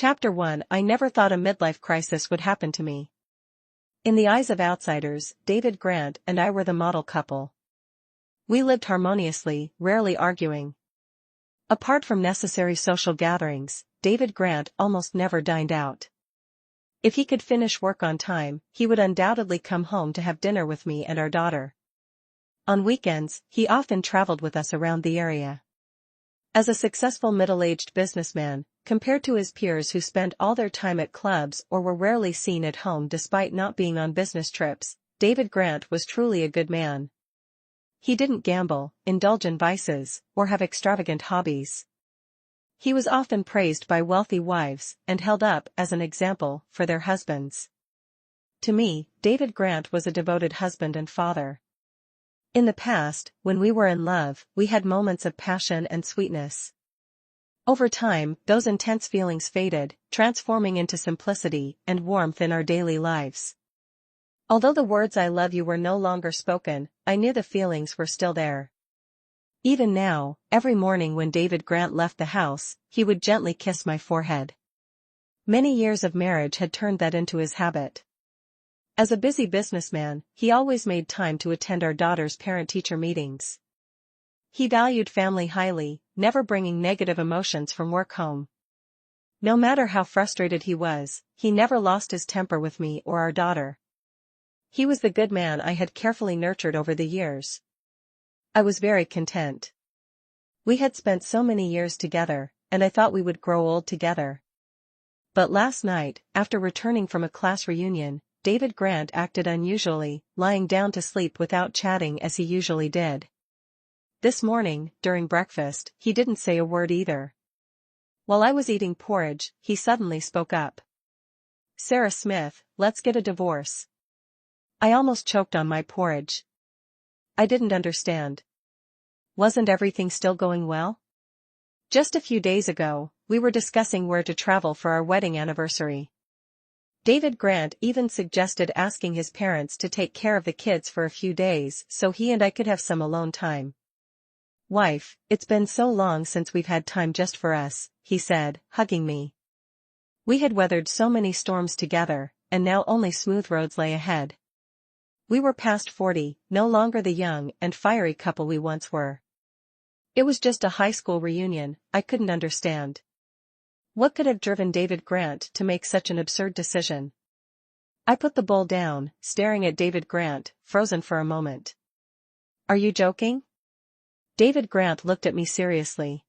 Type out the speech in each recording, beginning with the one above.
Chapter 1. I never thought a midlife crisis would happen to me. In the eyes of outsiders, David Grant and I were the model couple. We lived harmoniously, rarely arguing. Apart from necessary social gatherings, David Grant almost never dined out. If he could finish work on time, he would undoubtedly come home to have dinner with me and our daughter. On weekends, he often traveled with us around the area. As a successful middle-aged businessman, compared to his peers who spent all their time at clubs or were rarely seen at home despite not being on business trips, David Grant was truly a good man. He didn't gamble, indulge in vices, or have extravagant hobbies. He was often praised by wealthy wives and held up as an example for their husbands. To me, David Grant was a devoted husband and father. In the past, when we were in love, we had moments of passion and sweetness. Over time, those intense feelings faded, transforming into simplicity and warmth in our daily lives. Although the words "I love you" were no longer spoken, I knew the feelings were still there. Even now, every morning when David Grant left the house, he would gently kiss my forehead. Many years of marriage had turned that into his habit. As a busy businessman, he always made time to attend our daughter's parent-teacher meetings. He valued family highly, never bringing negative emotions from work home. No matter how frustrated he was, he never lost his temper with me or our daughter. He was the good man I had carefully nurtured over the years. I was very content. We had spent so many years together, and I thought we would grow old together. But last night, after returning from a class reunion, David Grant acted unusually, lying down to sleep without chatting as he usually did. This morning, during breakfast, he didn't say a word either. While I was eating porridge, he suddenly spoke up. "Sarah Smith, let's get a divorce." I almost choked on my porridge. I didn't understand. Wasn't everything still going well? Just a few days ago, we were discussing where to travel for our wedding anniversary. David Grant even suggested asking his parents to take care of the kids for a few days so he and I could have some alone time. "Wife, it's been so long since we've had time just for us," he said, hugging me. We had weathered so many storms together, and now only smooth roads lay ahead. We were past 40, no longer the young and fiery couple we once were. It was just a high school reunion. I couldn't understand. What could have driven David Grant to make such an absurd decision? I put the bowl down, staring at David Grant, frozen for a moment. "Are you joking?" David Grant looked at me seriously.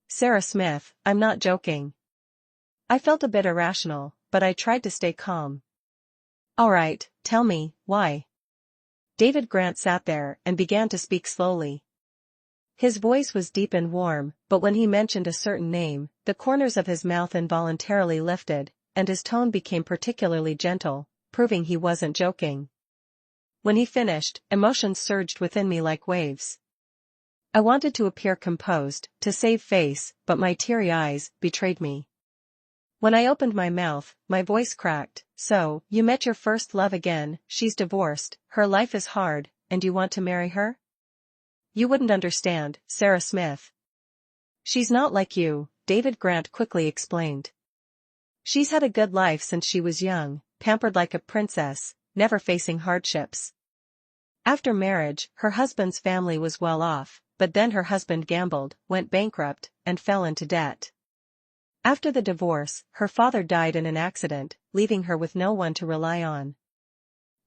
"Sarah Smith, I'm not joking." I felt a bit irrational, but I tried to stay calm. "All right, tell me, why?" David Grant sat there and began to speak slowly. His voice was deep and warm, but when he mentioned a certain name, the corners of his mouth involuntarily lifted, and his tone became particularly gentle, proving he wasn't joking. When he finished, emotions surged within me like waves. I wanted to appear composed, to save face, but my teary eyes betrayed me. When I opened my mouth, my voice cracked. "So, you met your first love again, she's divorced, her life is hard, and you want to marry her? You wouldn't understand, Sarah Smith. She's not like you," David Grant quickly explained. "She's had a good life since she was young, pampered like a princess, never facing hardships. After marriage, her husband's family was well off, but then her husband gambled, went bankrupt, and fell into debt. After the divorce, her father died in an accident, leaving her with no one to rely on.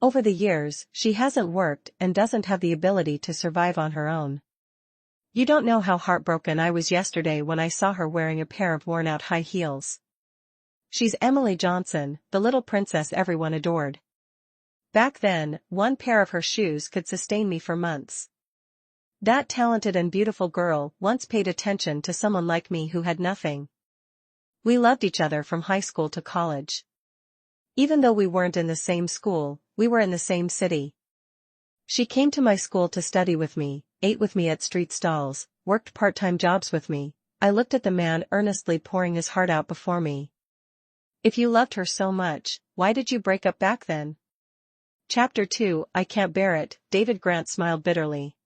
Over the years, she hasn't worked and doesn't have the ability to survive on her own. You don't know how heartbroken I was yesterday when I saw her wearing a pair of worn-out high heels. She's Emily Johnson, the little princess everyone adored. Back then, one pair of her shoes could sustain me for months. That talented and beautiful girl once paid attention to someone like me who had nothing. We loved each other from high school to college. Even though we weren't in the same school, we were in the same city. She came to my school to study with me, ate with me at street stalls, worked part-time jobs with me. I looked at the man earnestly pouring his heart out before me. If you loved her so much, why did you break up back then? Chapter 2. I can't bear it. David Grant smiled bitterly.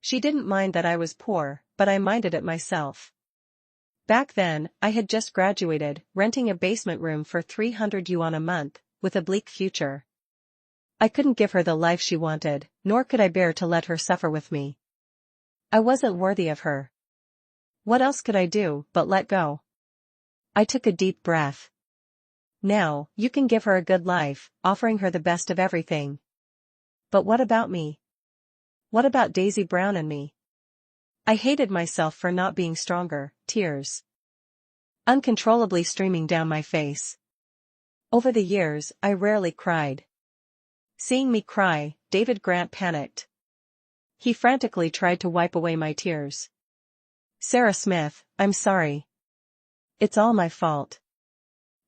She didn't mind that I was poor, but I minded it myself. Back then, I had just graduated, renting a basement room for 300 yuan a month, with a bleak future. I couldn't give her the life she wanted, nor could I bear to let her suffer with me. I wasn't worthy of her. What else could I do but let go? I took a deep breath. Now, you can give her a good life, offering her the best of everything. But what about me? What about Daisy Brown and me? I hated myself for not being stronger, tears uncontrollably streaming down my face. Over the years, I rarely cried. Seeing me cry, David Grant panicked. He frantically tried to wipe away my tears. Sarah Smith, I'm sorry. It's all my fault.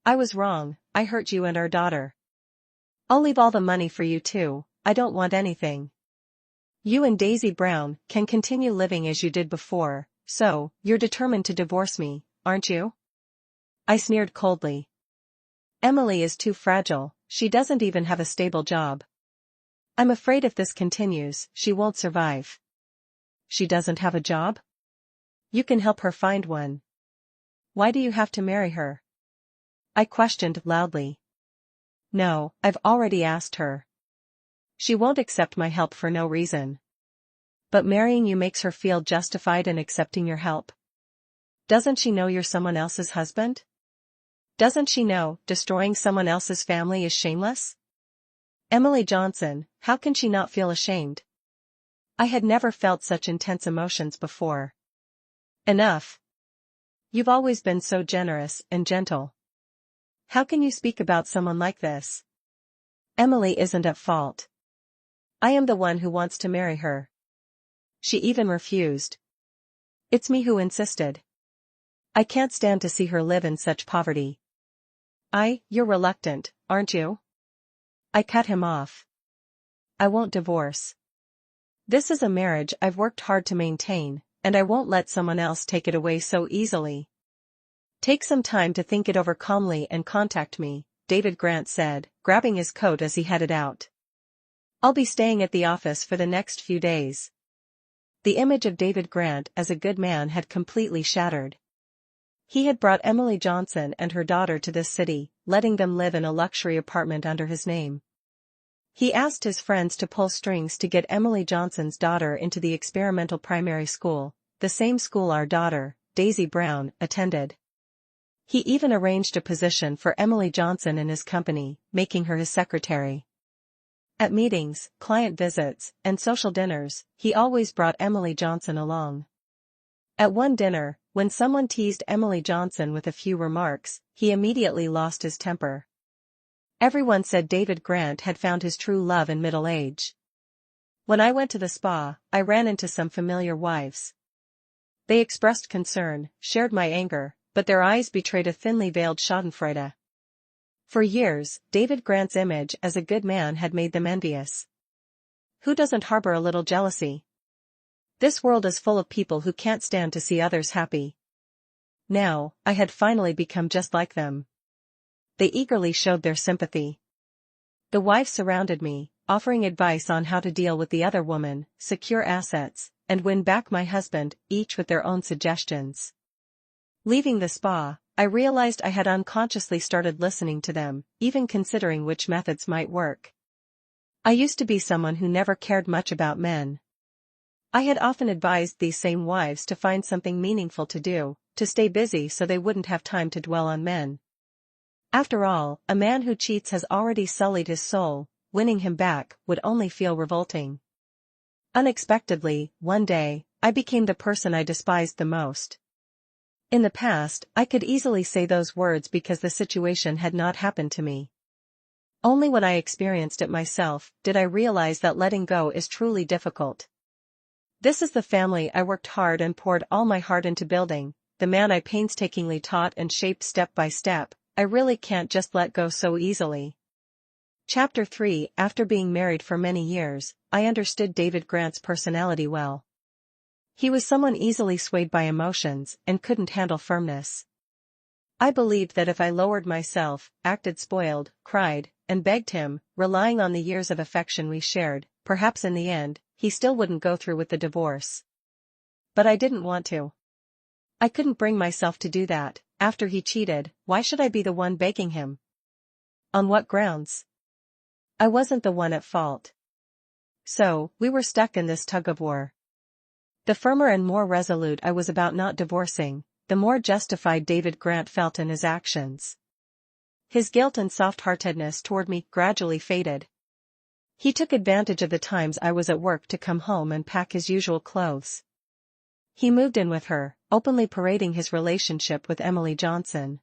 I was wrong, I hurt you and our daughter. I'll leave all the money for you too, I don't want anything. You and Daisy Brown can continue living as you did before, so, you're determined to divorce me, aren't you? I sneered coldly. Emily is too fragile, she doesn't even have a stable job. I'm afraid if this continues, she won't survive. She doesn't have a job? You can help her find one. Why do you have to marry her? I questioned loudly. No, I've already asked her. She won't accept my help for no reason. But marrying you makes her feel justified in accepting your help. Doesn't she know you're someone else's husband? Doesn't she know destroying someone else's family is shameless? Emily Johnson, how can she not feel ashamed? I had never felt such intense emotions before. Enough. You've always been so generous and gentle. How can you speak about someone like this? Emily isn't at fault. I am the one who wants to marry her. She even refused. It's me who insisted. I can't stand to see her live in such poverty. You're reluctant, aren't you? I cut him off. I won't divorce. This is a marriage I've worked hard to maintain, and I won't let someone else take it away so easily. Take some time to think it over calmly and contact me, David Grant said, grabbing his coat as he headed out. I'll be staying at the office for the next few days. The image of David Grant as a good man had completely shattered. He had brought Emily Johnson and her daughter to this city, letting them live in a luxury apartment under his name. He asked his friends to pull strings to get Emily Johnson's daughter into the experimental primary school, the same school our daughter, Daisy Brown, attended. He even arranged a position for Emily Johnson in his company, making her his secretary. At meetings, client visits, and social dinners, he always brought Emily Johnson along. At one dinner, when someone teased Emily Johnson with a few remarks, he immediately lost his temper. Everyone said David Grant had found his true love in middle age. When I went to the spa, I ran into some familiar wives. They expressed concern, shared my anger, but their eyes betrayed a thinly veiled schadenfreude. For years, David Grant's image as a good man had made them envious. Who doesn't harbor a little jealousy? This world is full of people who can't stand to see others happy. Now, I had finally become just like them. They eagerly showed their sympathy. The wives surrounded me, offering advice on how to deal with the other woman, secure assets, and win back my husband, each with their own suggestions. Leaving the spa, I realized I had unconsciously started listening to them, even considering which methods might work. I used to be someone who never cared much about men. I had often advised these same wives to find something meaningful to do, to stay busy so they wouldn't have time to dwell on men. After all, a man who cheats has already sullied his soul, winning him back would only feel revolting. Unexpectedly, one day, I became the person I despised the most. In the past, I could easily say those words because the situation had not happened to me. Only when I experienced it myself did I realize that letting go is truly difficult. This is the family I worked hard and poured all my heart into building, the man I painstakingly taught and shaped step by step. I really can't just let go so easily. Chapter 3 After being married for many years, I understood David Grant's personality well. He was someone easily swayed by emotions and couldn't handle firmness. I believed that if I lowered myself, acted spoiled, cried, and begged him, relying on the years of affection we shared, perhaps in the end, he still wouldn't go through with the divorce. But I didn't want to. I couldn't bring myself to do that. After he cheated, why should I be the one begging him? On what grounds? I wasn't the one at fault. So, we were stuck in this tug-of-war. The firmer and more resolute I was about not divorcing, the more justified David Grant felt in his actions. His guilt and soft-heartedness toward me gradually faded. He took advantage of the times I was at work to come home and pack his usual clothes. He moved in with her, openly parading his relationship with Emily Johnson.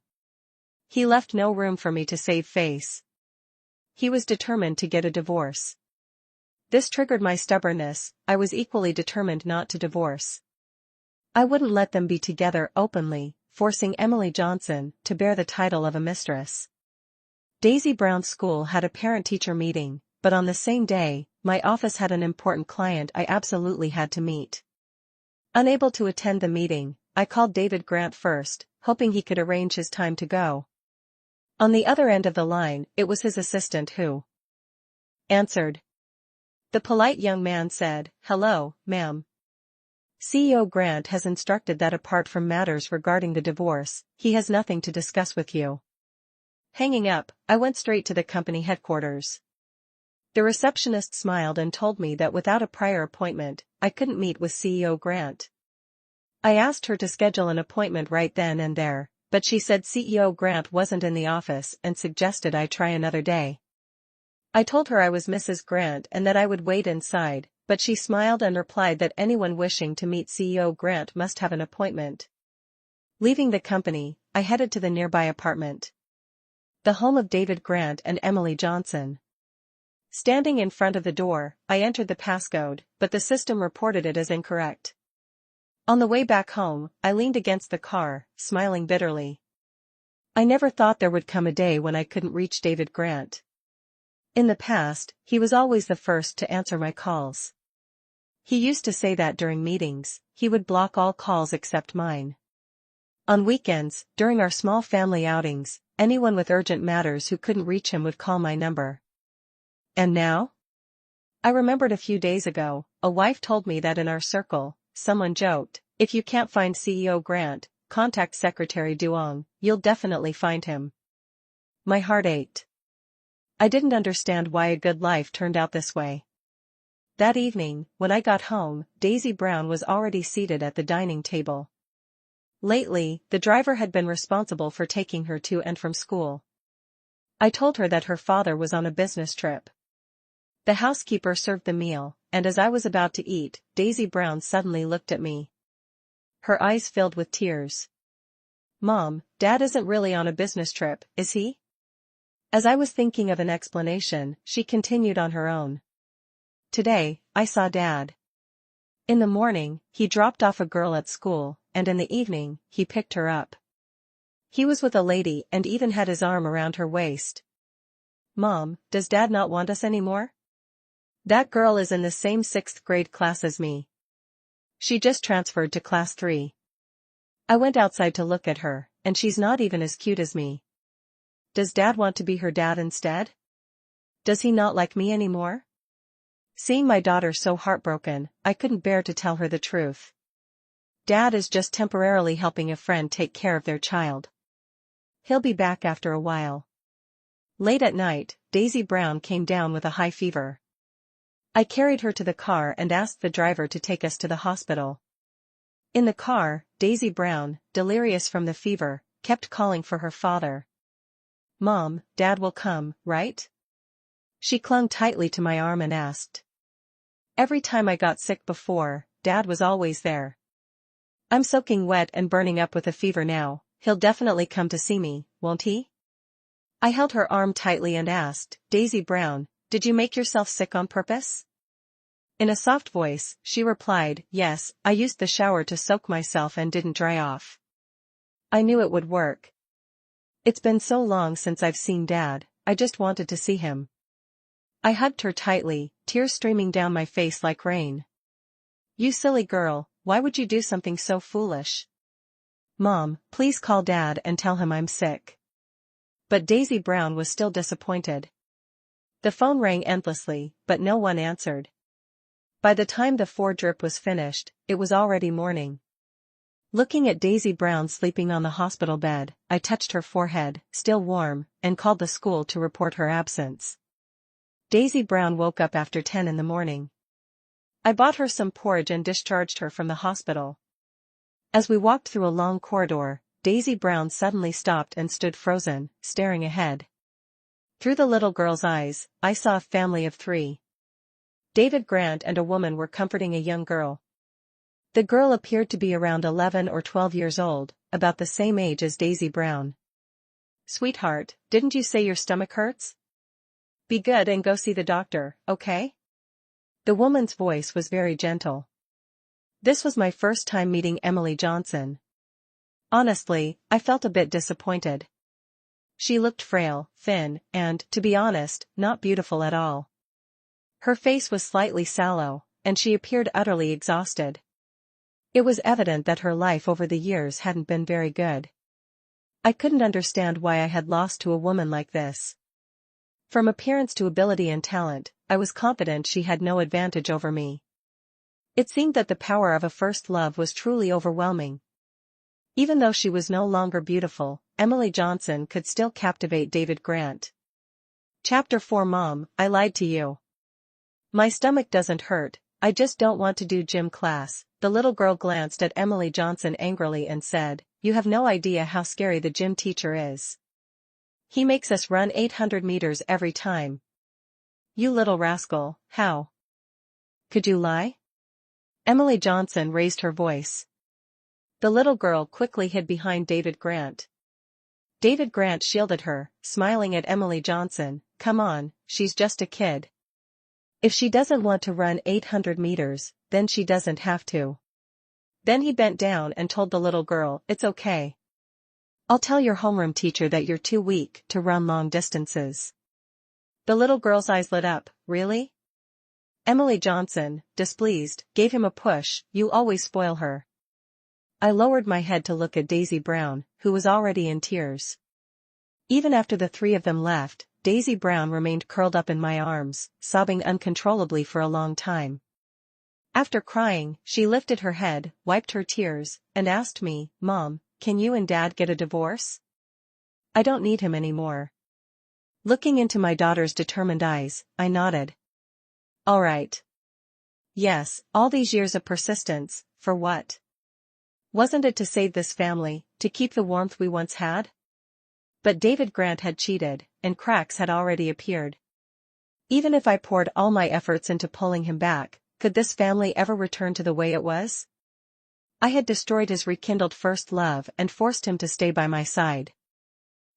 He left no room for me to save face. He was determined to get a divorce. This triggered my stubbornness. I was equally determined not to divorce. I wouldn't let them be together openly, forcing Emily Johnson to bear the title of a mistress. Daisy Brown's school had a parent-teacher meeting, but on the same day, my office had an important client I absolutely had to meet. Unable to attend the meeting, I called David Grant first, hoping he could arrange his time to go. On the other end of the line, it was his assistant who answered. The polite young man said, "Hello, ma'am. CEO Grant has instructed that apart from matters regarding the divorce, he has nothing to discuss with you." Hanging up, I went straight to the company headquarters. The receptionist smiled and told me that without a prior appointment, I couldn't meet with CEO Grant. I asked her to schedule an appointment right then and there, but she said CEO Grant wasn't in the office and suggested I try another day. I told her I was Mrs. Grant and that I would wait inside, but she smiled and replied that anyone wishing to meet CEO Grant must have an appointment. Leaving the company, I headed to the nearby apartment. The home of David Grant and Emily Johnson. Standing in front of the door, I entered the passcode, but the system reported it as incorrect. On the way back home, I leaned against the car, smiling bitterly. I never thought there would come a day when I couldn't reach David Grant. In the past, he was always the first to answer my calls. He used to say that during meetings, he would block all calls except mine. On weekends, during our small family outings, anyone with urgent matters who couldn't reach him would call my number. And now? I remembered a few days ago, a wife told me that in our circle, someone joked, "If you can't find CEO Grant, contact Secretary Duong, you'll definitely find him." My heart ached. I didn't understand why a good life turned out this way. That evening, when I got home, Daisy Brown was already seated at the dining table. Lately, the driver had been responsible for taking her to and from school. I told her that her father was on a business trip. The housekeeper served the meal, and as I was about to eat, Daisy Brown suddenly looked at me. Her eyes filled with tears. "Mom, Dad isn't really on a business trip, is he?" As I was thinking of an explanation, she continued on her own. "Today, I saw Dad. In the morning, he dropped off a girl at school, and in the evening, he picked her up. He was with a lady and even had his arm around her waist." "Mom, does Dad not want us anymore?" "That girl is in the same 6th grade class as me. She just transferred to class 3. I went outside to look at her, and she's not even as cute as me. Does Dad want to be her dad instead? Does he not like me anymore?" Seeing my daughter so heartbroken, I couldn't bear to tell her the truth. "Dad is just temporarily helping a friend take care of their child. He'll be back after a while." Late at night, Daisy Brown came down with a high fever. I carried her to the car and asked the driver to take us to the hospital. In the car, Daisy Brown, delirious from the fever, kept calling for her father. "Mom, Dad will come, right?" She clung tightly to my arm and asked. "Every time I got sick before, Dad was always there. I'm soaking wet and burning up with a fever now. He'll definitely come to see me, won't he?" I held her arm tightly and asked, "Daisy Brown, did you make yourself sick on purpose?" In a soft voice, she replied, "Yes, I used the shower to soak myself and didn't dry off. I knew it would work. It's been so long since I've seen Dad, I just wanted to see him." I hugged her tightly, tears streaming down my face like rain. "You silly girl, why would you do something so foolish? Mom, please call Dad and tell him I'm sick." But Daisy Brown was still disappointed. The phone rang endlessly, but no one answered. By the time the 4 drip was finished, it was already morning. Looking at Daisy Brown sleeping on the hospital bed, I touched her forehead, still warm, and called the school to report her absence. Daisy Brown woke up after 10 in the morning. I bought her some porridge and discharged her from the hospital. As we walked through a long corridor, Daisy Brown suddenly stopped and stood frozen, staring ahead. Through the little girl's eyes, I saw a family of 3. David Grant and a woman were comforting a young girl. The girl appeared to be around 11 or 12 years old, about the same age as Daisy Brown. "Sweetheart, didn't you say your stomach hurts? Be good and go see the doctor, okay?" The woman's voice was very gentle. This was my first time meeting Emily Johnson. Honestly, I felt a bit disappointed. She looked frail, thin, and, to be honest, not beautiful at all. Her face was slightly sallow, and she appeared utterly exhausted. It was evident that her life over the years hadn't been very good. I couldn't understand why I had lost to a woman like this. From appearance to ability and talent, I was confident she had no advantage over me. It seemed that the power of a first love was truly overwhelming. Even though she was no longer beautiful, Emily Johnson could still captivate David Grant. Chapter 4. Mom, I lied to you. My stomach doesn't hurt, I just don't want to do gym class. The little girl glanced at Emily Johnson angrily and said, "You have no idea how scary the gym teacher is. He makes us run 800 meters every time." "You little rascal, how could you lie?" Emily Johnson raised her voice. The little girl quickly hid behind David Grant. David Grant shielded her, smiling at Emily Johnson. "Come on, she's just a kid. If she doesn't want to run 800 meters, then she doesn't have to." Then he bent down and told the little girl, "It's okay. I'll tell your homeroom teacher that you're too weak to run long distances." The little girl's eyes lit up. "Really?" Emily Johnson, displeased, gave him a push. "You always spoil her." I lowered my head to look at Daisy Brown, who was already in tears. Even after the 3 of them left, Daisy Brown remained curled up in my arms, sobbing uncontrollably for a long time. After crying, she lifted her head, wiped her tears, and asked me, "Mom, can you and Dad get a divorce? I don't need him anymore." Looking into my daughter's determined eyes, I nodded. "All right." Yes, all these years of persistence, for what? Wasn't it to save this family, to keep the warmth we once had? But David Grant had cheated, and cracks had already appeared. Even if I poured all my efforts into pulling him back, could this family ever return to the way it was? I had destroyed his rekindled first love and forced him to stay by my side.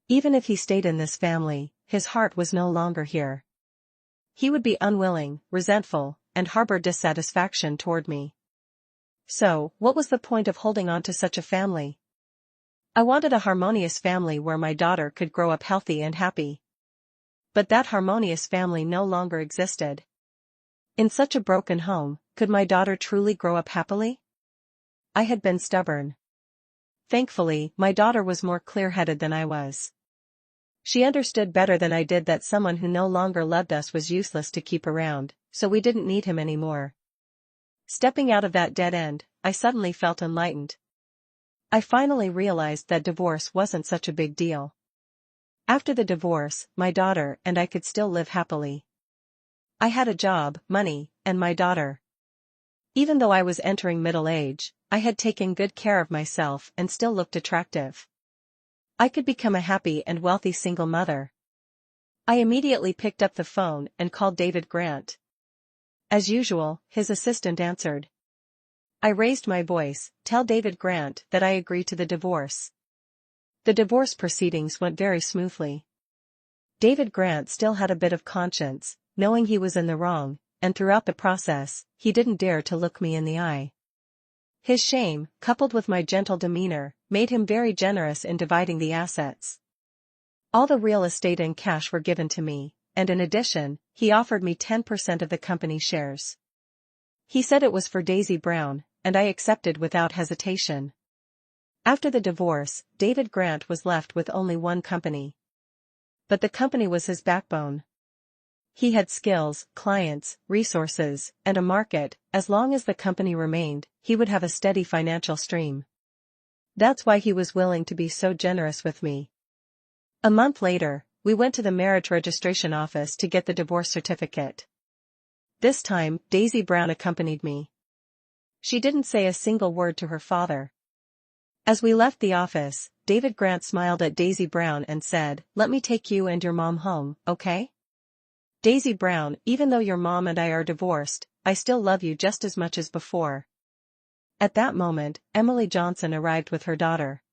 Even if he stayed in this family, his heart was no longer here. He would be unwilling, resentful, and harbor dissatisfaction toward me. So, what was the point of holding on to such a family? I wanted a harmonious family where my daughter could grow up healthy and happy. But that harmonious family no longer existed. In such a broken home, could my daughter truly grow up happily? I had been stubborn. Thankfully, my daughter was more clear-headed than I was. She understood better than I did that someone who no longer loved us was useless to keep around, so we didn't need him anymore. Stepping out of that dead end, I suddenly felt enlightened. I finally realized that divorce wasn't such a big deal. After the divorce, my daughter and I could still live happily. I had a job, money, and my daughter. Even though I was entering middle age, I had taken good care of myself and still looked attractive. I could become a happy and wealthy single mother. I immediately picked up the phone and called David Grant. As usual, his assistant answered. I raised my voice, "Tell David Grant that I agree to the divorce." The divorce proceedings went very smoothly. David Grant still had a bit of conscience, knowing he was in the wrong, and throughout the process, he didn't dare to look me in the eye. His shame, coupled with my gentle demeanor, made him very generous in dividing the assets. All the real estate and cash were given to me, and in addition, he offered me 10% of the company shares. He said it was for Daisy Brown, and I accepted without hesitation. After the divorce, David Grant was left with only one company. But the company was his backbone. He had skills, clients, resources, and a market. As long as the company remained, he would have a steady financial stream. That's why he was willing to be so generous with me. A month later, we went to the marriage registration office to get the divorce certificate. This time, Daisy Brown accompanied me. She didn't say a single word to her father. As we left the office, David Grant smiled at Daisy Brown and said, "Let me take you and your mom home, okay? Daisy Brown, even though your mom and I are divorced, I still love you just as much as before." At that moment, Emily Johnson arrived with her daughter.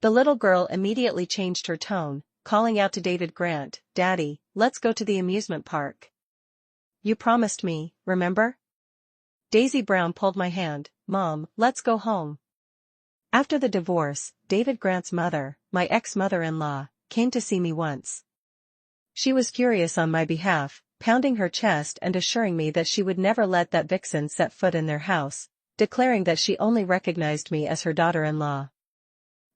The little girl immediately changed her tone, calling out to David Grant, "Daddy, let's go to the amusement park. You promised me, remember?" Daisy Brown pulled my hand, "Mom, let's go home." After the divorce, David Grant's mother, my ex-mother-in-law, came to see me once. She was furious on my behalf, pounding her chest and assuring me that she would never let that vixen set foot in their house, declaring that she only recognized me as her daughter-in-law.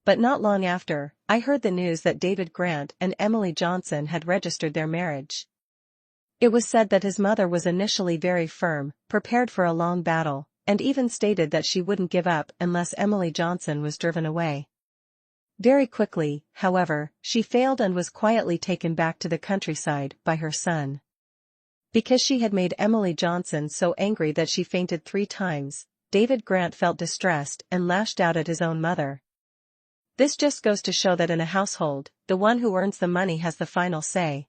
But not long after, I heard the news that David Grant and Emily Johnson had registered their marriage. It was said that his mother was initially very firm, prepared for a long battle, and even stated that she wouldn't give up unless Emily Johnson was driven away. Very quickly, however, she failed and was quietly taken back to the countryside by her son. Because she had made Emily Johnson so angry that she fainted 3 times, David Grant felt distressed and lashed out at his own mother. This just goes to show that in a household, the one who earns the money has the final say.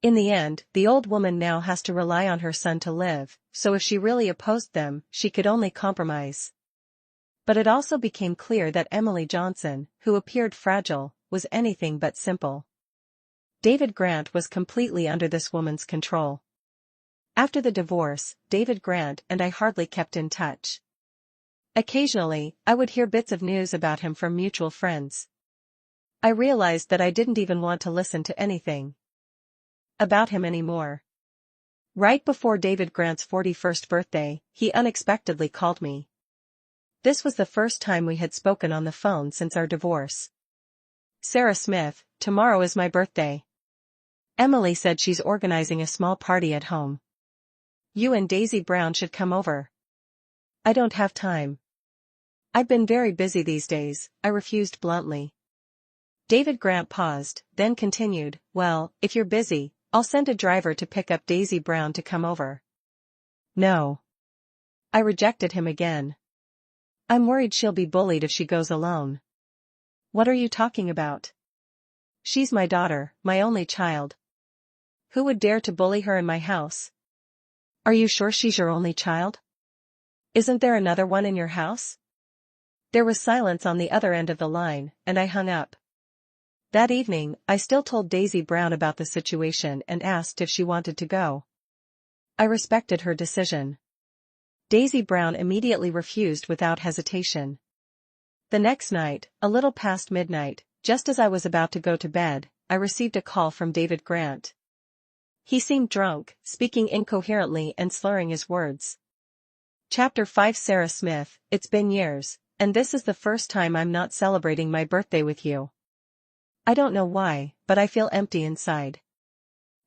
In the end, the old woman now has to rely on her son to live, so if she really opposed them, she could only compromise. But it also became clear that Emily Johnson, who appeared fragile, was anything but simple. David Grant was completely under this woman's control. After the divorce, David Grant and I hardly kept in touch. Occasionally, I would hear bits of news about him from mutual friends. I realized that I didn't even want to listen to anything about him anymore. Right before David Grant's 41st birthday, he unexpectedly called me. This was the first time we had spoken on the phone since our divorce. "Sarah Smith, tomorrow is my birthday. Emily said she's organizing a small party at home. You and Daisy Brown should come over." "I don't have time. I've been very busy these days," I refused bluntly. David Grant paused, then continued, "Well, if you're busy, I'll send a driver to pick up Daisy Brown to come over." "No." I rejected him again. "I'm worried she'll be bullied if she goes alone." "What are you talking about? She's my daughter, my only child. Who would dare to bully her in my house?" "Are you sure she's your only child? Isn't there another one in your house?" There was silence on the other end of the line, and I hung up. That evening, I still told Daisy Brown about the situation and asked if she wanted to go. I respected her decision. Daisy Brown immediately refused without hesitation. The next night, a little past midnight, just as I was about to go to bed, I received a call from David Grant. He seemed drunk, speaking incoherently and slurring his words. Chapter 5 Sarah Smith, it's been years, and this is the first time I'm not celebrating my birthday with you. I don't know why, but I feel empty inside.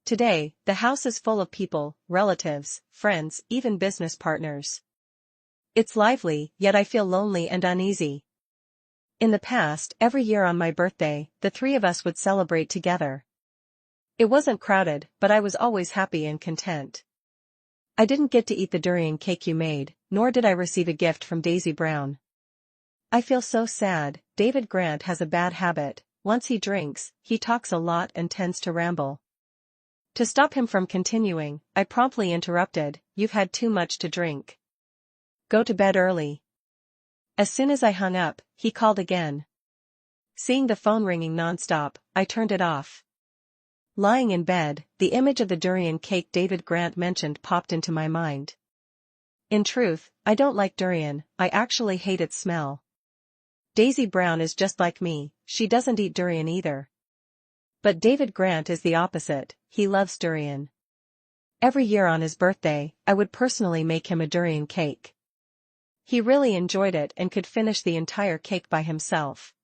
Today, the house is full of people, relatives, friends, even business partners. It's lively, yet I feel lonely and uneasy. In the past, every year on my birthday, the 3 of us would celebrate together. It wasn't crowded, but I was always happy and content. I didn't get to eat the durian cake you made, nor did I receive a gift from Daisy Brown. I feel so sad. David Grant has a bad habit. Once he drinks, he talks a lot and tends to ramble. To stop him from continuing, I promptly interrupted, "You've had too much to drink. Go to bed early." As soon as I hung up, he called again. Seeing the phone ringing nonstop, I turned it off. Lying in bed, the image of the durian cake David Grant mentioned popped into my mind. In truth, I don't like durian, I actually hate its smell. Daisy Brown is just like me, she doesn't eat durian either. But David Grant is the opposite, he loves durian. Every year on his birthday, I would personally make him a durian cake. He really enjoyed it and could finish the entire cake by himself.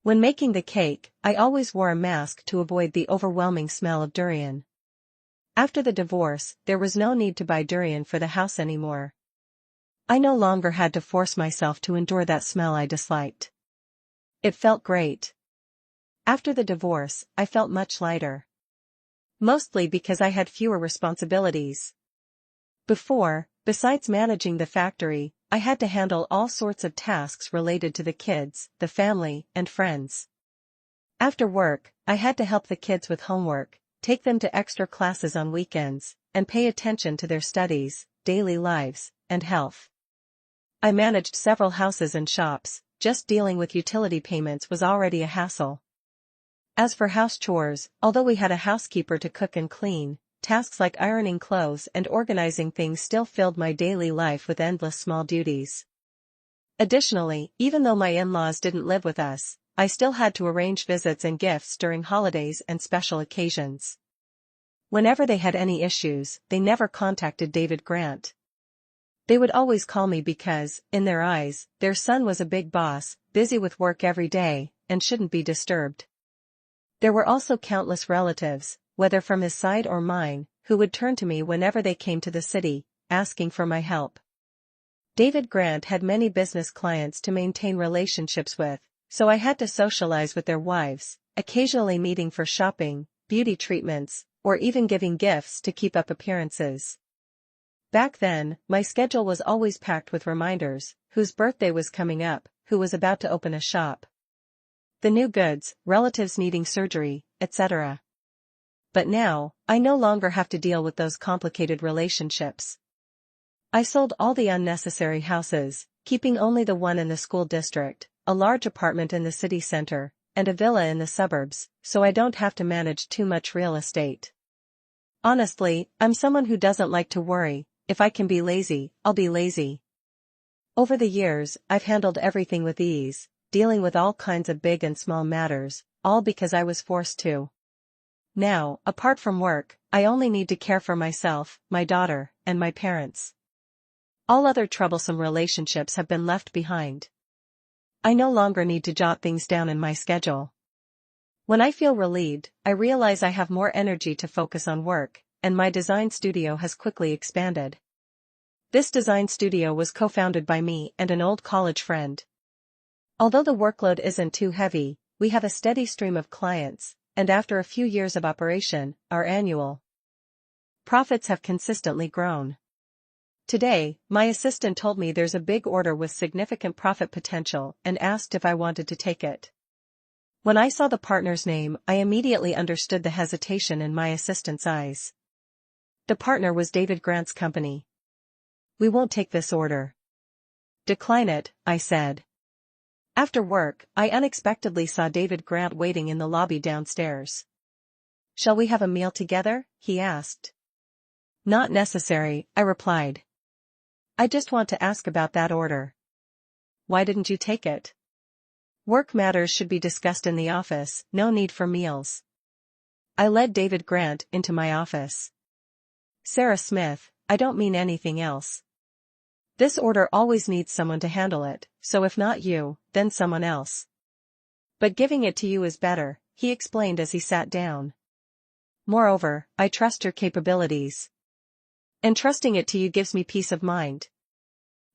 When making the cake, I always wore a mask to avoid the overwhelming smell of durian. After the divorce, there was no need to buy durian for the house anymore. I no longer had to force myself to endure that smell I disliked. It felt great. After the divorce, I felt much lighter. Mostly because I had fewer responsibilities. Before, besides managing the factory, I had to handle all sorts of tasks related to the kids, the family, and friends. After work, I had to help the kids with homework, take them to extra classes on weekends, and pay attention to their studies, daily lives, and health. I managed several houses and shops. Just dealing with utility payments was already a hassle. As for house chores, although we had a housekeeper to cook and clean, tasks like ironing clothes and organizing things still filled my daily life with endless small duties. Additionally, even though my in-laws didn't live with us, I still had to arrange visits and gifts during holidays and special occasions. Whenever they had any issues, they never contacted David Grant. They would always call me because, in their eyes, their son was a big boss, busy with work every day, and shouldn't be disturbed. There were also countless relatives, whether from his side or mine, who would turn to me whenever they came to the city, asking for my help. David Grant had many business clients to maintain relationships with, so I had to socialize with their wives, occasionally meeting for shopping, beauty treatments, or even giving gifts to keep up appearances. Back then, my schedule was always packed with reminders, whose birthday was coming up, who was about to open a shop. The new goods, relatives needing surgery, etc. But now, I no longer have to deal with those complicated relationships. I sold all the unnecessary houses, keeping only the one in the school district, a large apartment in the city center, and a villa in the suburbs, so I don't have to manage too much real estate. Honestly, I'm someone who doesn't like to worry. If I can be lazy, I'll be lazy. Over the years, I've handled everything with ease, dealing with all kinds of big and small matters, all because I was forced to. Now, apart from work, I only need to care for myself, my daughter, and my parents. All other troublesome relationships have been left behind. I no longer need to jot things down in my schedule. When I feel relieved, I realize I have more energy to focus on work, and my design studio has quickly expanded. This design studio was co-founded by me and an old college friend. Although the workload isn't too heavy, we have a steady stream of clients, and after a few years of operation, our annual profits have consistently grown. Today, my assistant told me there's a big order with significant profit potential and asked if I wanted to take it. When I saw the partner's name, I immediately understood the hesitation in my assistant's eyes. The partner was David Grant's company. "We won't take this order." "Decline it," I said. After work, I unexpectedly saw David Grant waiting in the lobby downstairs. "Shall we have a meal together?" he asked. "Not necessary," I replied. "I just want to ask about that order." "Why didn't you take it?" "Work matters should be discussed in the office, no need for meals." I led David Grant into my office. "Sarah Smith, I don't mean anything else. This order always needs someone to handle it, so if not you, then someone else. But giving it to you is better," he explained as he sat down. "Moreover, I trust your capabilities. And trusting it to you gives me peace of mind.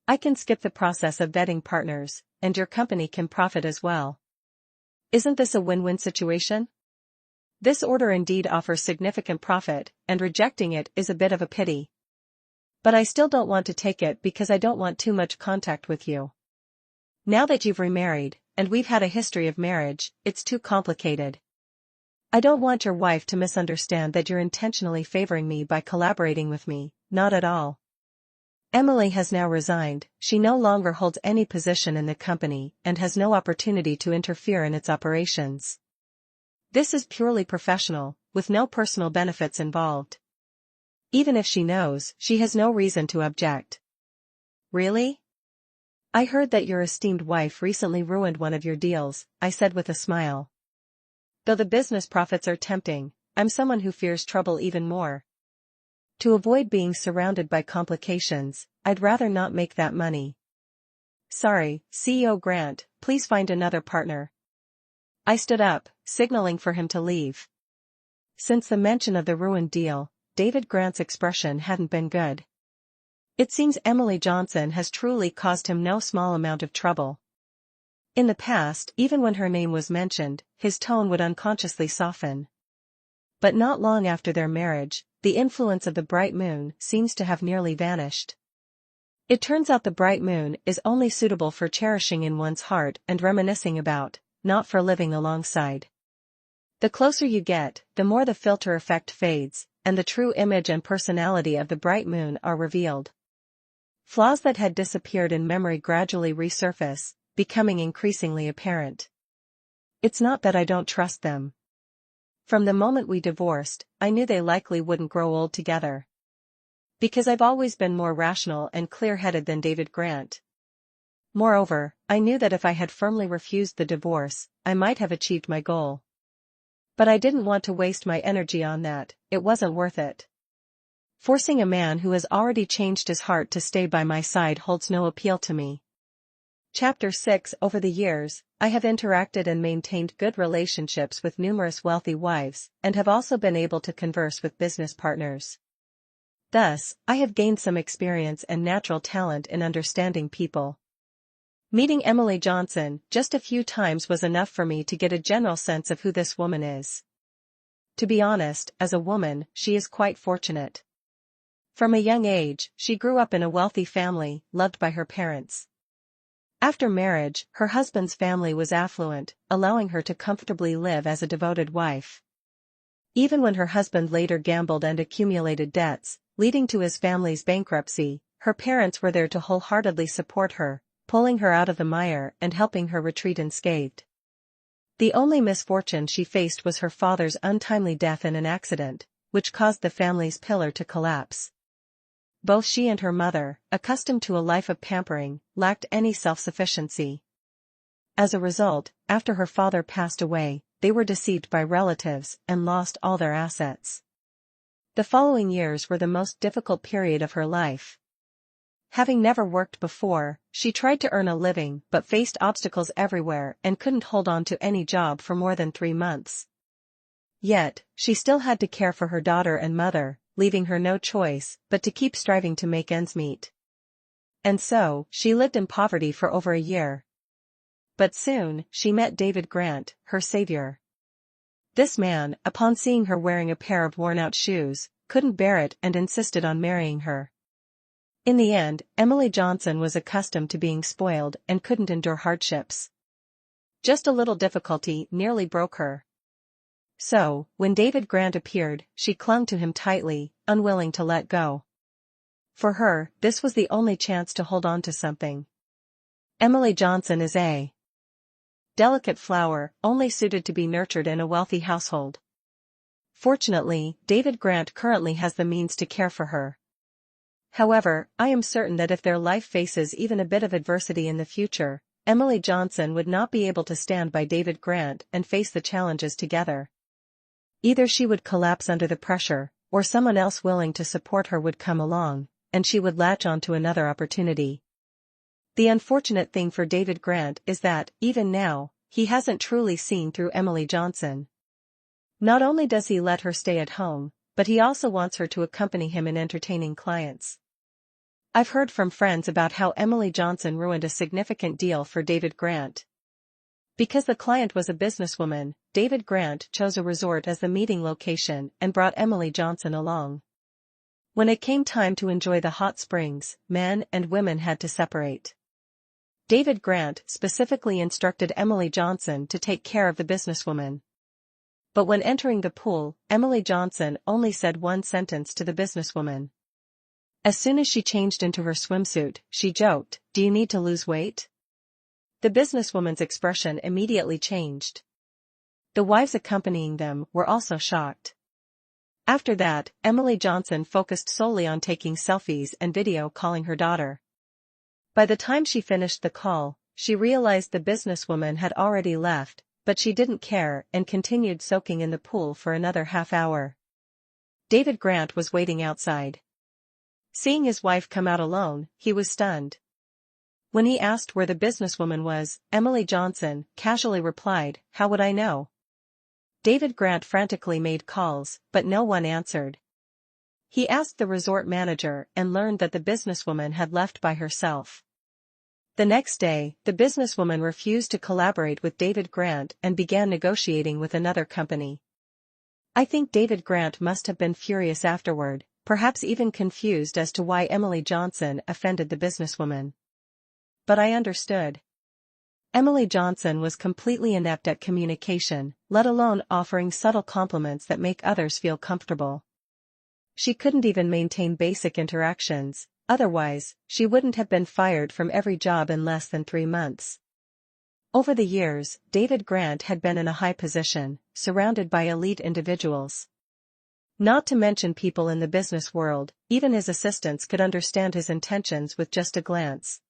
I can skip the process of vetting partners, and your company can profit as well. Isn't this a win-win situation? This order indeed offers significant profit, and rejecting it is a bit of a pity. But I still don't want to take it because I don't want too much contact with you. Now that you've remarried, and we've had a history of marriage, it's too complicated. I don't want your wife to misunderstand that you're intentionally favoring me by collaborating with me, not at all. Emily has now resigned, she no longer holds any position in the company and has no opportunity to interfere in its operations. This is purely professional, with no personal benefits involved. Even if she knows, she has no reason to object." "Really? I heard that your esteemed wife recently ruined one of your deals," I said with a smile. "Though the business profits are tempting, I'm someone who fears trouble even more. To avoid being surrounded by complications, I'd rather not make that money. Sorry, CEO Grant, please find another partner." I stood up, signaling for him to leave. Since the mention of the ruined deal, David Grant's expression hadn't been good. It seems Emily Johnson has truly caused him no small amount of trouble. In the past, even when her name was mentioned, his tone would unconsciously soften. But not long after their marriage, the influence of the bright moon seems to have nearly vanished. It turns out the bright moon is only suitable for cherishing in one's heart and reminiscing about, not for living alongside. The closer you get, the more the filter effect fades, and the true image and personality of the bright moon are revealed. Flaws that had disappeared in memory gradually resurface, becoming increasingly apparent. It's not that I don't trust them. From the moment we divorced, I knew they likely wouldn't grow old together. Because I've always been more rational and clear-headed than David Grant. Moreover, I knew that if I had firmly refused the divorce, I might have achieved my goal. But I didn't want to waste my energy on that, it wasn't worth it. Forcing a man who has already changed his heart to stay by my side holds no appeal to me. Chapter 6. Over the years, I have interacted and maintained good relationships with numerous wealthy wives, and have also been able to converse with business partners. Thus, I have gained some experience and natural talent in understanding people. Meeting Emily Johnson just a few times was enough for me to get a general sense of who this woman is. To be honest, as a woman, she is quite fortunate. From a young age, she grew up in a wealthy family, loved by her parents. After marriage, her husband's family was affluent, allowing her to comfortably live as a devoted wife. Even when her husband later gambled and accumulated debts, leading to his family's bankruptcy, her parents were there to wholeheartedly support her, pulling her out of the mire and helping her retreat unscathed. The only misfortune she faced was her father's untimely death in an accident, which caused the family's pillar to collapse. Both she and her mother, accustomed to a life of pampering, lacked any self-sufficiency. As a result, after her father passed away, they were deceived by relatives and lost all their assets. The following years were the most difficult period of her life. Having never worked before, she tried to earn a living but faced obstacles everywhere and couldn't hold on to any job for more than 3 months. Yet, she still had to care for her daughter and mother, leaving her no choice but to keep striving to make ends meet. And so, she lived in poverty for over a year. But soon, she met David Grant, her savior. This man, upon seeing her wearing a pair of worn-out shoes, couldn't bear it and insisted on marrying her. In the end, Emily Johnson was accustomed to being spoiled and couldn't endure hardships. Just a little difficulty nearly broke her. So, when David Grant appeared, she clung to him tightly, unwilling to let go. For her, this was the only chance to hold on to something. Emily Johnson is a delicate flower, only suited to be nurtured in a wealthy household. Fortunately, David Grant currently has the means to care for her. However, I am certain that if their life faces even a bit of adversity in the future, Emily Johnson would not be able to stand by David Grant and face the challenges together. Either she would collapse under the pressure, or someone else willing to support her would come along, and she would latch on to another opportunity. The unfortunate thing for David Grant is that, even now, he hasn't truly seen through Emily Johnson. Not only does he let her stay at home, but he also wants her to accompany him in entertaining clients. I've heard from friends about how Emily Johnson ruined a significant deal for David Grant. Because the client was a businesswoman, David Grant chose a resort as the meeting location and brought Emily Johnson along. When it came time to enjoy the hot springs, men and women had to separate. David Grant specifically instructed Emily Johnson to take care of the businesswoman. But when entering the pool, Emily Johnson only said one sentence to the businesswoman. As soon as she changed into her swimsuit, she joked, "Do you need to lose weight?" The businesswoman's expression immediately changed. The wives accompanying them were also shocked. After that, Emily Johnson focused solely on taking selfies and video calling her daughter. By the time she finished the call, she realized the businesswoman had already left, but she didn't care and continued soaking in the pool for another half hour. David Grant was waiting outside. Seeing his wife come out alone, he was stunned. When he asked where the businesswoman was, Emily Johnson casually replied, "How would I know?" David Grant frantically made calls, but no one answered. He asked the resort manager and learned that the businesswoman had left by herself. The next day, the businesswoman refused to collaborate with David Grant and began negotiating with another company. I think David Grant must have been furious afterward, perhaps even confused as to why Emily Johnson offended the businesswoman. But I understood. Emily Johnson was completely inept at communication, let alone offering subtle compliments that make others feel comfortable. She couldn't even maintain basic interactions, otherwise, she wouldn't have been fired from every job in less than 3 months. Over the years, David Grant had been in a high position, surrounded by elite individuals. Not to mention people in the business world, even his assistants could understand his intentions with just a glance.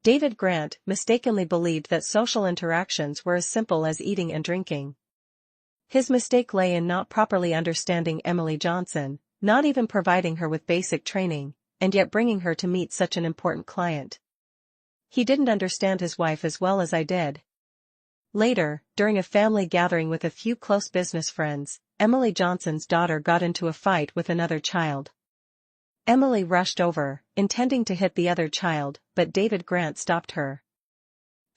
David Grant mistakenly believed that social interactions were as simple as eating and drinking. His mistake lay in not properly understanding Emily Johnson, not even providing her with basic training, and yet bringing her to meet such an important client. He didn't understand his wife as well as I did. Later, during a family gathering with a few close business friends, Emily Johnson's daughter got into a fight with another child. Emily rushed over, intending to hit the other child, but David Grant stopped her.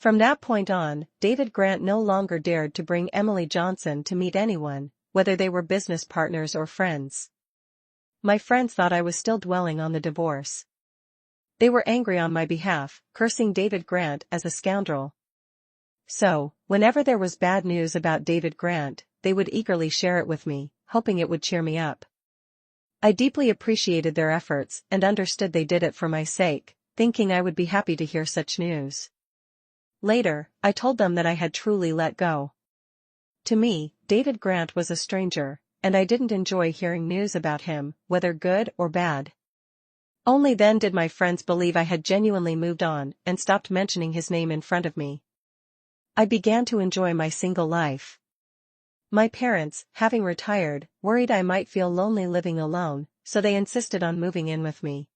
From that point on, David Grant no longer dared to bring Emily Johnson to meet anyone, whether they were business partners or friends. My friends thought I was still dwelling on the divorce. They were angry on my behalf, cursing David Grant as a scoundrel. So, whenever there was bad news about David Grant, they would eagerly share it with me, hoping it would cheer me up. I deeply appreciated their efforts and understood they did it for my sake, thinking I would be happy to hear such news. Later, I told them that I had truly let go. To me, David Grant was a stranger, and I didn't enjoy hearing news about him, whether good or bad. Only then did my friends believe I had genuinely moved on and stopped mentioning his name in front of me. I began to enjoy my single life. My parents, having retired, worried I might feel lonely living alone, so they insisted on moving in with me.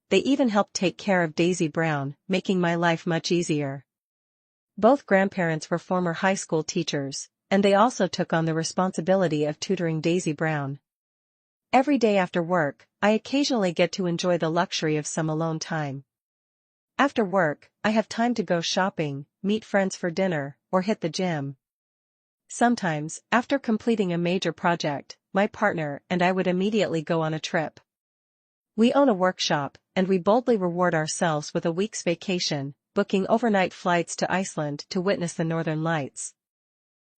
They even helped take care of Daisy Brown, making my life much easier. Both grandparents were former high school teachers, and they also took on the responsibility of tutoring Daisy Brown. Every day after work, I occasionally get to enjoy the luxury of some alone time. After work, I have time to go shopping, meet friends for dinner, or hit the gym. Sometimes, after completing a major project, my partner and I would immediately go on a trip. We own a workshop, and we boldly reward ourselves with a week's vacation, booking overnight flights to Iceland to witness the Northern Lights.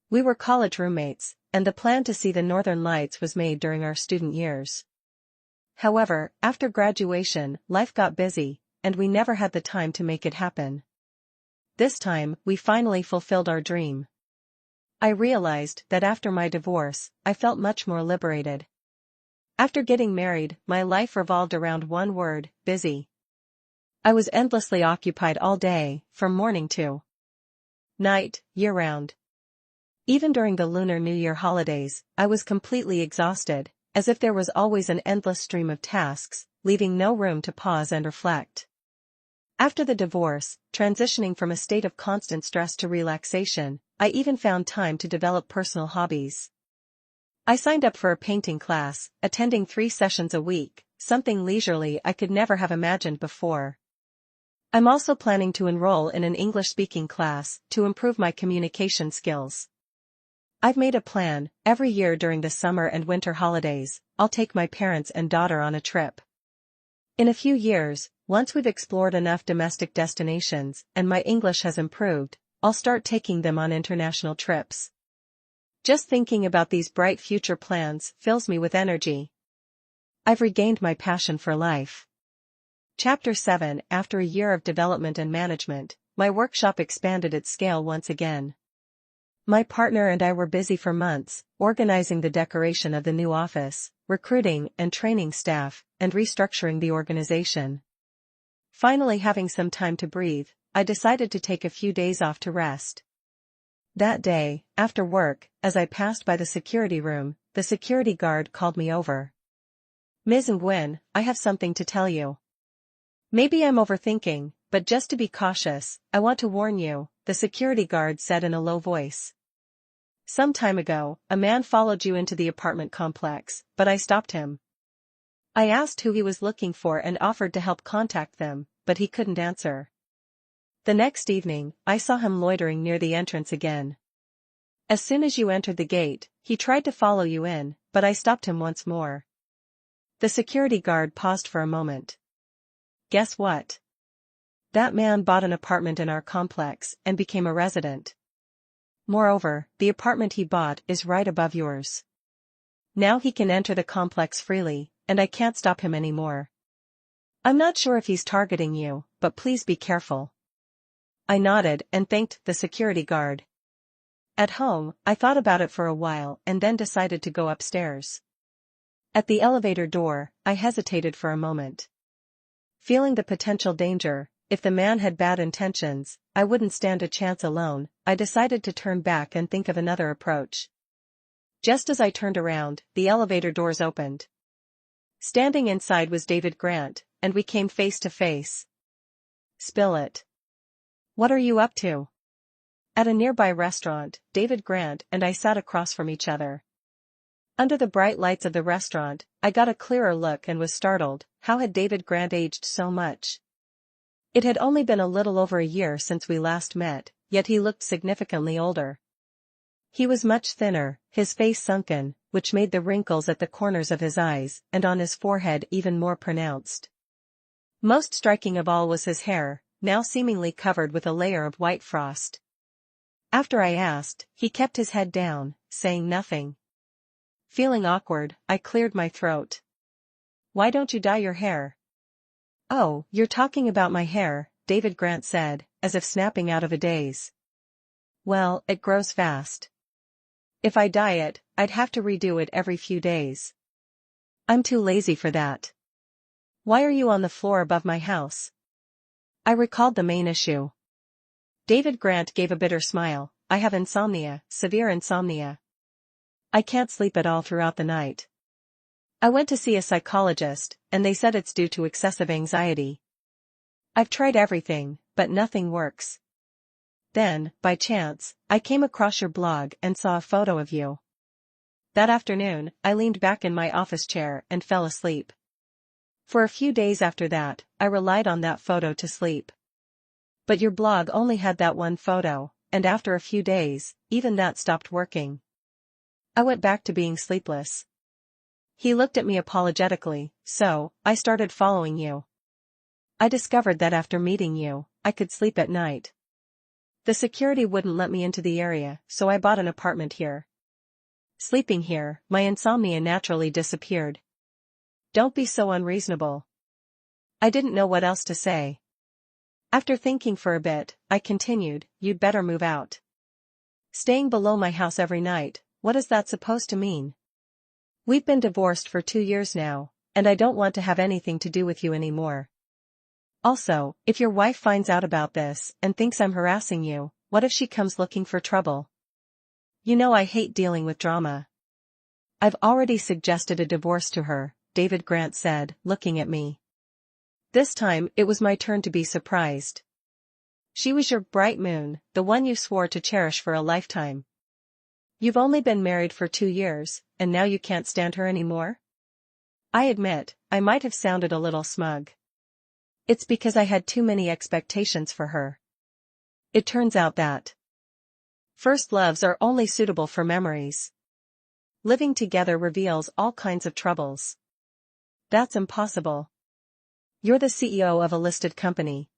We were college roommates, and the plan to see the Northern Lights was made during our student years. However, after graduation, life got busy, and we never had the time to make it happen. This time, we finally fulfilled our dream. I realized that after my divorce, I felt much more liberated. After getting married, my life revolved around one word: busy. I was endlessly occupied all day, from morning to night, year-round. Even during the Lunar New Year holidays, I was completely exhausted, as if there was always an endless stream of tasks, leaving no room to pause and reflect. After the divorce, transitioning from a state of constant stress to relaxation, I even found time to develop personal hobbies. I signed up for a painting class, attending 3 sessions a week, something leisurely I could never have imagined before. I'm also planning to enroll in an English-speaking class to improve my communication skills. I've made a plan: every year during the summer and winter holidays, I'll take my parents and daughter on a trip. In a few years, once we've explored enough domestic destinations and my English has improved, I'll start taking them on international trips. Just thinking about these bright future plans fills me with energy. I've regained my passion for life. Chapter 7. After a year of development and management, my workshop expanded its scale once again. My partner and I were busy for months, organizing the decoration of the new office, recruiting and training staff, and restructuring the organization. Finally, having some time to breathe, I decided to take a few days off to rest. That day, after work, as I passed by the security room, the security guard called me over. "Ms. Nguyen, I have something to tell you. Maybe I'm overthinking, but just to be cautious, I want to warn you," the security guard said in a low voice. "Some time ago, a man followed you into the apartment complex, but I stopped him. I asked who he was looking for and offered to help contact them, but he couldn't answer. The next evening, I saw him loitering near the entrance again. As soon as you entered the gate, he tried to follow you in, but I stopped him once more. The security guard paused for a moment. Guess what? That man bought an apartment in our complex and became a resident. Moreover, the apartment he bought is right above yours. Now he can enter the complex freely, and I can't stop him anymore. I'm not sure if he's targeting you, but please be careful. I nodded and thanked the security guard. At home, I thought about it for a while and then decided to go upstairs. At the elevator door, I hesitated for a moment. Feeling the potential danger, if the man had bad intentions, I wouldn't stand a chance alone. I decided to turn back and think of another approach. Just as I turned around, the elevator doors opened. Standing inside was David Grant, and we came face to face. Spill it. What are you up to? At a nearby restaurant, David Grant and I sat across from each other. Under the bright lights of the restaurant, I got a clearer look and was startled. How had David Grant aged so much? It had only been a little over a year since we last met, yet he looked significantly older. He was much thinner, his face sunken, which made the wrinkles at the corners of his eyes and on his forehead even more pronounced. Most striking of all was his hair, now seemingly covered with a layer of white frost. After I asked, he kept his head down, saying nothing. Feeling awkward, I cleared my throat. Why don't you dye your hair? Oh, you're talking about my hair, David Grant said, as if snapping out of a daze. Well, it grows fast. If I dye it, I'd have to redo it every few days. I'm too lazy for that. Why are you on the floor above my house? I recalled the main issue. David Grant gave a bitter smile. I have insomnia, severe insomnia. I can't sleep at all throughout the night. I went to see a psychologist, and they said it's due to excessive anxiety. I've tried everything, but nothing works. Then, by chance, I came across your blog and saw a photo of you. That afternoon, I leaned back in my office chair and fell asleep. For a few days after that, I relied on that photo to sleep. But your blog only had that one photo, and after a few days, even that stopped working. I went back to being sleepless. He looked at me apologetically, so, I started following you. I discovered that after meeting you, I could sleep at night. The security wouldn't let me into the area, so I bought an apartment here. Sleeping here, my insomnia naturally disappeared. Don't be so unreasonable. I didn't know what else to say. After thinking for a bit, I continued, you'd better move out. Staying below my house every night, what is that supposed to mean? We've been divorced for 2 years now, and I don't want to have anything to do with you anymore. Also, if your wife finds out about this and thinks I'm harassing you, what if she comes looking for trouble? You know I hate dealing with drama. I've already suggested a divorce to her, David Grant said, looking at me. This time it was my turn to be surprised. She was your bright moon, the one you swore to cherish for a lifetime. You've only been married for 2 years, and now you can't stand her anymore? I admit, I might have sounded a little smug. It's because I had too many expectations for her. It turns out that first loves are only suitable for memories. Living together reveals all kinds of troubles. That's impossible. You're the CEO of a listed company.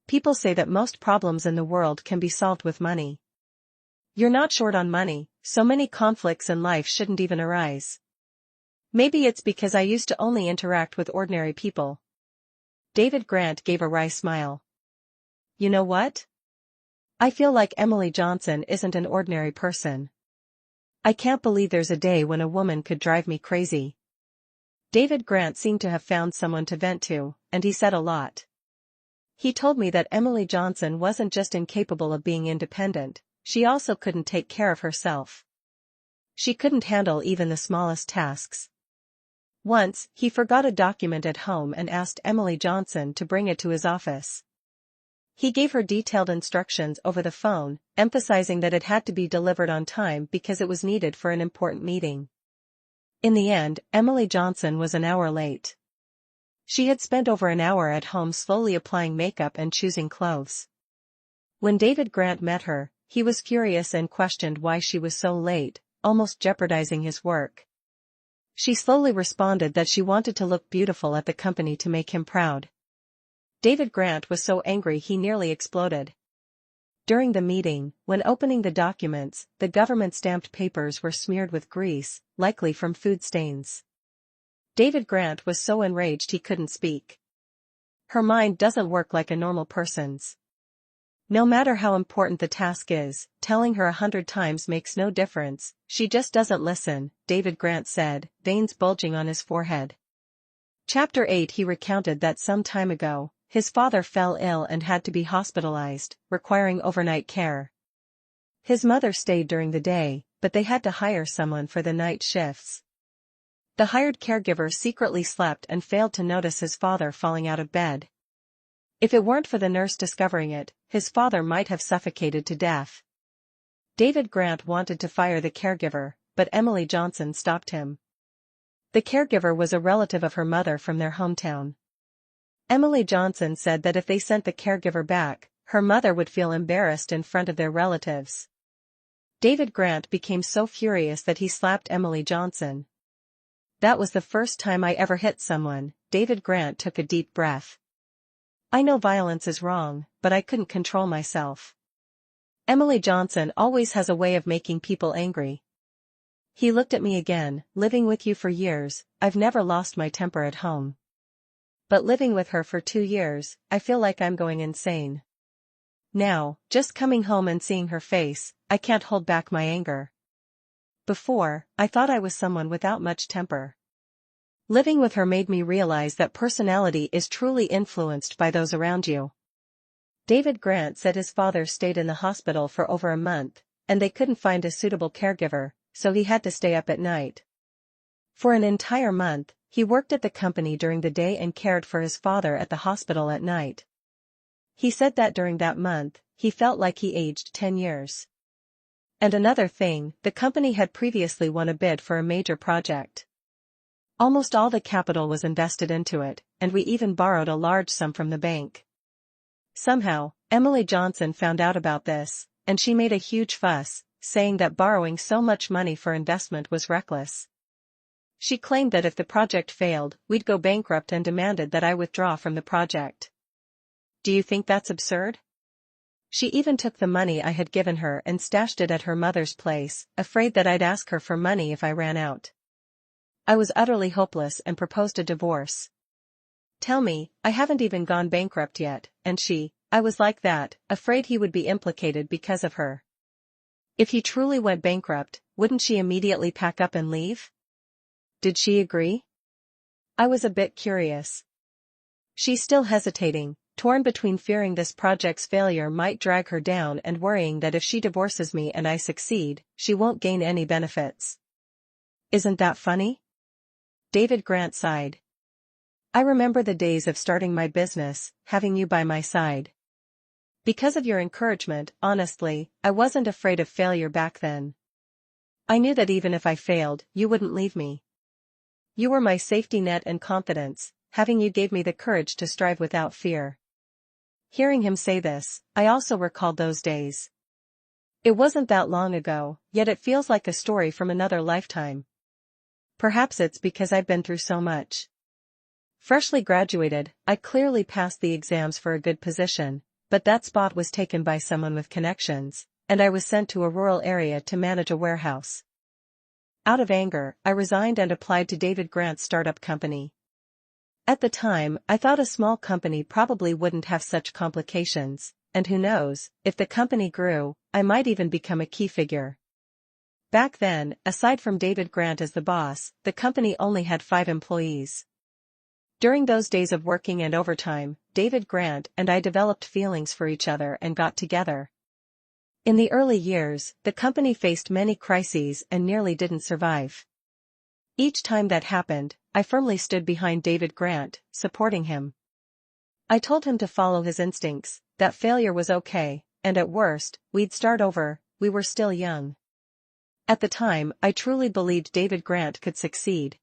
People say that most problems in the world can be solved with money. You're not short on money, so many conflicts in life shouldn't even arise. Maybe it's because I used to only interact with ordinary people. David Grant gave a wry smile. You know what? I feel like Emily Johnson isn't an ordinary person. I can't believe there's a day when a woman could drive me crazy. David Grant seemed to have found someone to vent to, and he said a lot. He told me that Emily Johnson wasn't just incapable of being independent, she also couldn't take care of herself. She couldn't handle even the smallest tasks. Once, he forgot a document at home and asked Emily Johnson to bring it to his office. He gave her detailed instructions over the phone, emphasizing that it had to be delivered on time because it was needed for an important meeting. In the end, Emily Johnson was an hour late. She had spent over an hour at home slowly applying makeup and choosing clothes. When David Grant met her, he was furious and questioned why she was so late, almost jeopardizing his work. She slowly responded that she wanted to look beautiful at the company to make him proud. David Grant was so angry he nearly exploded. During the meeting, when opening the documents, the government-stamped papers were smeared with grease, likely from food stains. David Grant was so enraged he couldn't speak. Her mind doesn't work like a normal person's. No matter how important the task is, telling her 100 times makes no difference, she just doesn't listen, David Grant said, veins bulging on his forehead. Chapter 8. He recounted that some time ago, his father fell ill and had to be hospitalized, requiring overnight care. His mother stayed during the day, but they had to hire someone for the night shifts. The hired caregiver secretly slept and failed to notice his father falling out of bed. If it weren't for the nurse discovering it, his father might have suffocated to death. David Grant wanted to fire the caregiver, but Emily Johnson stopped him. The caregiver was a relative of her mother from their hometown. Emily Johnson said that if they sent the caregiver back, her mother would feel embarrassed in front of their relatives. David Grant became so furious that he slapped Emily Johnson. That was the first time I ever hit someone, David Grant took a deep breath. I know violence is wrong, but I couldn't control myself. Emily Johnson always has a way of making people angry. He looked at me again, living with you for years, I've never lost my temper at home. But living with her for 2 years, I feel like I'm going insane. Now, just coming home and seeing her face, I can't hold back my anger. Before, I thought I was someone without much temper. Living with her made me realize that personality is truly influenced by those around you. David Grant said his father stayed in the hospital for over a month, and they couldn't find a suitable caregiver, so he had to stay up at night. For an entire month, he worked at the company during the day and cared for his father at the hospital at night. He said that during that month, he felt like he aged 10 years. And another thing, the company had previously won a bid for a major project. Almost all the capital was invested into it, and we even borrowed a large sum from the bank. Somehow, Emily Johnson found out about this, and she made a huge fuss, saying that borrowing so much money for investment was reckless. She claimed that if the project failed, we'd go bankrupt and demanded that I withdraw from the project. Do you think that's absurd? She even took the money I had given her and stashed it at her mother's place, afraid that I'd ask her for money if I ran out. I was utterly hopeless and proposed a divorce. Tell me, I haven't even gone bankrupt yet, and I was like that, afraid he would be implicated because of her. If he truly went bankrupt, wouldn't she immediately pack up and leave? Did she agree? I was a bit curious. She's still hesitating, torn between fearing this project's failure might drag her down and worrying that if she divorces me and I succeed, she won't gain any benefits. Isn't that funny? David Grant sighed. I remember the days of starting my business, having you by my side. Because of your encouragement, honestly, I wasn't afraid of failure back then. I knew that even if I failed, you wouldn't leave me. You were my safety net and confidence, having you gave me the courage to strive without fear. Hearing him say this, I also recalled those days. It wasn't that long ago, yet it feels like a story from another lifetime. Perhaps it's because I've been through so much. Freshly graduated, I clearly passed the exams for a good position, but that spot was taken by someone with connections, and I was sent to a rural area to manage a warehouse. Out of anger, I resigned and applied to David Grant's startup company. At the time, I thought a small company probably wouldn't have such complications, and who knows, if the company grew, I might even become a key figure. Back then, aside from David Grant as the boss, the company only had 5 employees. During those days of working and overtime, David Grant and I developed feelings for each other and got together. In the early years, the company faced many crises and nearly didn't survive. Each time that happened, I firmly stood behind David Grant, supporting him. I told him to follow his instincts, that failure was okay, and at worst, we'd start over, we were still young. At the time, I truly believed David Grant could succeed.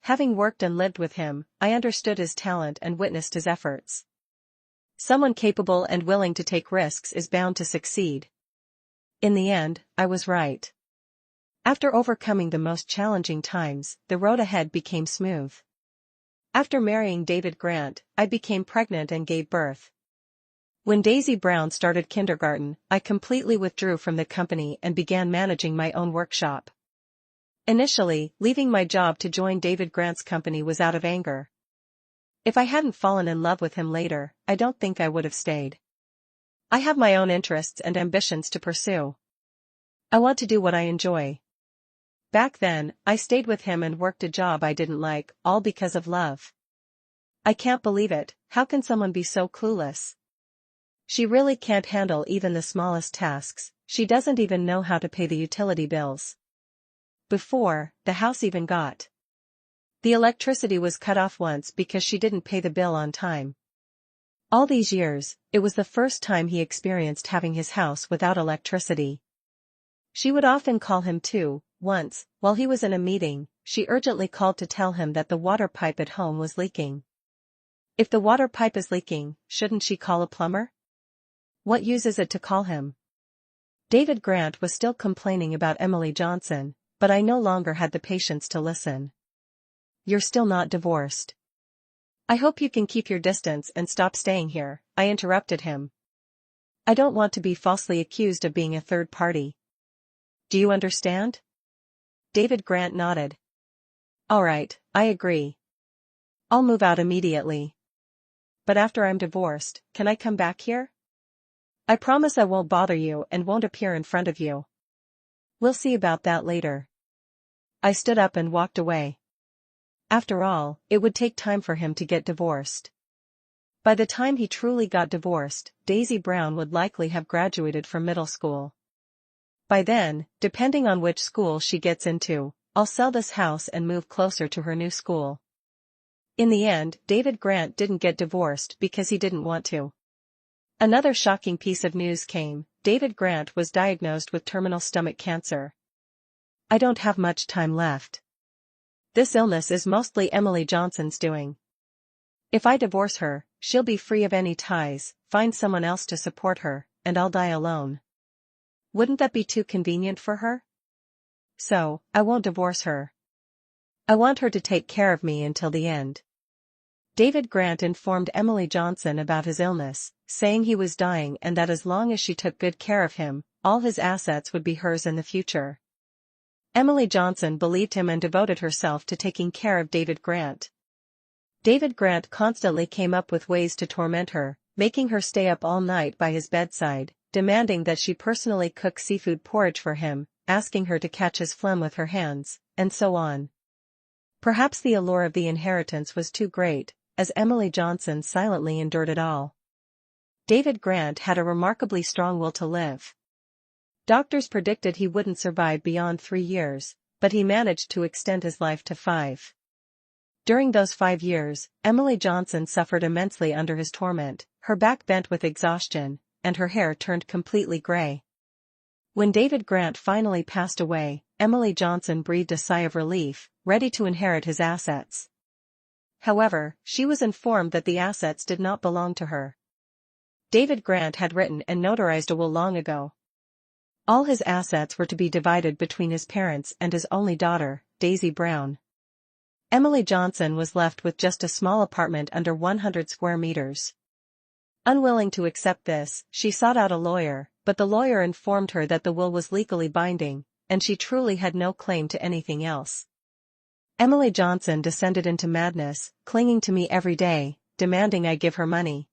Having worked and lived with him, I understood his talent and witnessed his efforts. Someone capable and willing to take risks is bound to succeed. In the end, I was right. After overcoming the most challenging times, the road ahead became smooth. After marrying David Grant, I became pregnant and gave birth. When Daisy Brown started kindergarten, I completely withdrew from the company and began managing my own workshop. Initially, leaving my job to join David Grant's company was out of anger. If I hadn't fallen in love with him later, I don't think I would have stayed. I have my own interests and ambitions to pursue. I want to do what I enjoy. Back then, I stayed with him and worked a job I didn't like, all because of love. I can't believe it. How can someone be so clueless? She really can't handle even the smallest tasks. She doesn't even know how to pay the utility bills. Before the house even got. The electricity was cut off once because she didn't pay the bill on time. All these years, it was the first time he experienced having his house without electricity. She would often call him too. Once, while he was in a meeting, she urgently called to tell him that the water pipe at home was leaking. If the water pipe is leaking, shouldn't she call a plumber? What use is it to call him? David Grant was still complaining about Emily Johnson, but I no longer had the patience to listen. You're still not divorced. I hope you can keep your distance and stop staying here, I interrupted him. I don't want to be falsely accused of being a third party. Do you understand? David Grant nodded. All right, I agree. I'll move out immediately. But after I'm divorced, can I come back here? I promise I won't bother you and won't appear in front of you. We'll see about that later. I stood up and walked away. After all, it would take time for him to get divorced. By the time he truly got divorced, Daisy Brown would likely have graduated from middle school. By then, depending on which school she gets into, I'll sell this house and move closer to her new school. In the end, David Grant didn't get divorced because he didn't want to. Another shocking piece of news came. David Grant was diagnosed with terminal stomach cancer. I don't have much time left. This illness is mostly Emily Johnson's doing. If I divorce her, she'll be free of any ties, find someone else to support her, and I'll die alone. Wouldn't that be too convenient for her? So, I won't divorce her. I want her to take care of me until the end. David Grant informed Emily Johnson about his illness, saying he was dying and that as long as she took good care of him, all his assets would be hers in the future. Emily Johnson believed him and devoted herself to taking care of David Grant. David Grant constantly came up with ways to torment her, making her stay up all night by his bedside, demanding that she personally cook seafood porridge for him, asking her to catch his phlegm with her hands, and so on. Perhaps the allure of the inheritance was too great, as Emily Johnson silently endured it all. David Grant had a remarkably strong will to live. Doctors predicted he wouldn't survive beyond 3 years, but he managed to extend his life to 5. During those 5 years, Emily Johnson suffered immensely under his torment, her back bent with exhaustion, and her hair turned completely gray. When David Grant finally passed away, Emily Johnson breathed a sigh of relief, ready to inherit his assets. However, she was informed that the assets did not belong to her. David Grant had written and notarized a will long ago. All his assets were to be divided between his parents and his only daughter, Daisy Brown. Emily Johnson was left with just a small apartment under 100 square meters. Unwilling to accept this, she sought out a lawyer, but the lawyer informed her that the will was legally binding, and she truly had no claim to anything else. Emily Johnson descended into madness, clinging to me every day, demanding I give her money.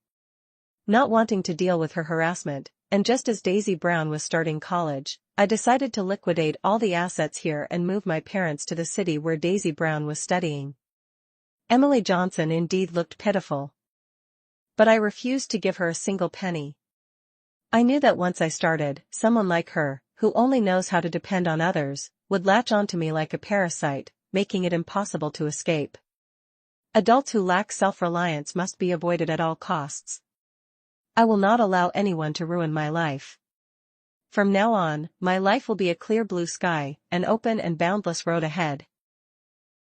Not wanting to deal with her harassment, and just as Daisy Brown was starting college, I decided to liquidate all the assets here and move my parents to the city where Daisy Brown was studying. Emily Johnson indeed looked pitiful. But I refused to give her a single penny. I knew that once I started, someone like her, who only knows how to depend on others, would latch onto me like a parasite, making it impossible to escape. Adults who lack self-reliance must be avoided at all costs. I will not allow anyone to ruin my life. From now on, my life will be a clear blue sky, an open and boundless road ahead.